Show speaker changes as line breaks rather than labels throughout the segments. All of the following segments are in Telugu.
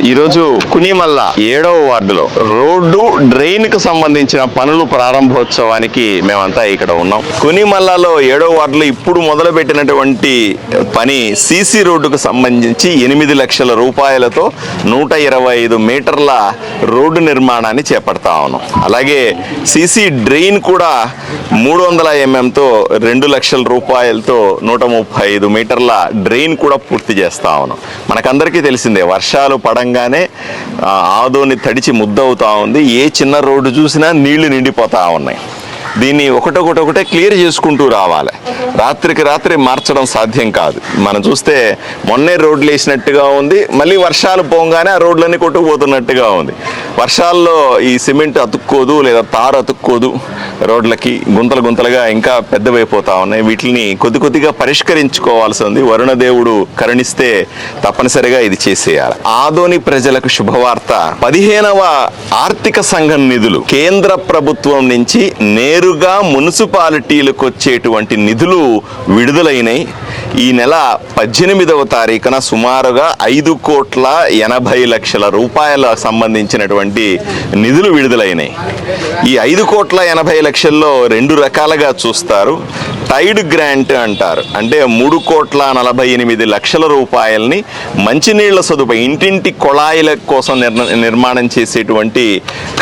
ఈరోజు కునిమల్ల 7వ వార్డులో రోడ్డు డ్రైన్ కు సంబంధించిన పనులు ప్రారంభోత్సవానికి మేమంతా ఇక్కడ ఉన్నాం. కునిమల్లలో 7వ వార్డులో ఇప్పుడు మొదలుపెట్టినటువంటి పని సీసీ రోడ్డుకు సంబంధించి 8 లక్షల రూపాయలతో 125 మీటర్ల రోడ్డు నిర్మాణాన్ని చేపడతా ఉన్నాం. అలాగే సీసీ డ్రైన్ కూడా 300 mm-తో 2 లక్షల రూపాయలతో 135 మీటర్ల డ్రైన్ కూడా పూర్తి చేస్తా ఉన్నాం. మనకందరికీ తెలిసిందే, వర్షాలు పడంగానే ఆదోని తడిచి ముద్దవుతా ఉంది. ఏ చిన్న రోడ్డు చూసినా నీళ్లు నిండిపోతా ఉన్నాయి. దీన్ని ఒకటొకటే క్లియర్ చేసుకుంటూ రావాలి. రాత్రికి రాత్రి మార్చడం సాధ్యం కాదు. మనం చూస్తే మొన్నే రోడ్లు వేసినట్టుగా ఉంది, మళ్ళీ వర్షాలు పోగానే ఆ రోడ్లన్నీ కొట్టుకుపోతున్నట్టుగా ఉంది. వర్షాల్లో ఈ సిమెంట్ అతుక్కోదు, లేదా తారు అతుక్కోదు, రోడ్లకి గుంతలు గుంతలుగా ఇంకా పెద్దవైపోతా ఉన్నాయి. వీటిని కొద్దిగా పరిష్కరించుకోవాల్సి ఉంది. వరుణదేవుడు కరుణిస్తే తప్పనిసరిగా ఇది చేసేయాలి. ఆదోని ప్రజలకు శుభవార్త. 15వ ఆర్థిక సంఘం నిధులు కేంద్ర ప్రభుత్వం నుంచి నేరుగా మున్సిపాలిటీలకు వచ్చేటువంటి నిధులు విడుదలైనాయి. ఈ నెల 18వ తారీఖున సుమారుగా 5,80,00,000 రూపాయల సంబంధించినటువంటి నిధులు విడుదలైనాయి. ఈ 5,80,00,000లో 2 రకాలుగా చూస్తారు. టైడ్ గ్రాంట్ అంటారు. అంటే 3,48,00,000 రూపాయలని మంచినీళ్ల సదుపాయం, ఇంటింటి కొళాయిల కోసం నిర్మాణం చేసేటువంటి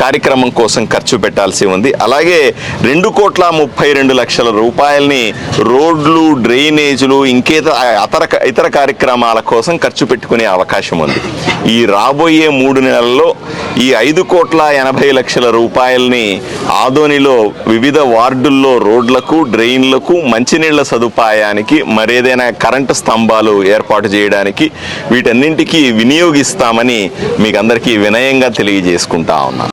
కార్యక్రమం కోసం ఖర్చు పెట్టాల్సి ఉంది. అలాగే 2,32,00,000 రూపాయలని రోడ్లు, డ్రైనేజీలు, ఇతర కార్యక్రమాల కోసం ఖర్చు పెట్టుకునే అవకాశం ఉంది. ఈ రాబోయే 3 నెలల్లో ఈ 5,80,00,000 రూపాయలని ఆదోనిలో వివిధ వార్డుల్లో రోడ్లకు, డ్రైన్లకు, మంచినీళ్ల సదుపాయానికి, మరేదైనా కరెంటు స్తంభాలు ఏర్పాటు చేయడానికి వీటన్నింటికీ వినియోగిస్తామని మీకు అందరికీ వినయంగా తెలియజేసుకుంటా ఉన్నాను.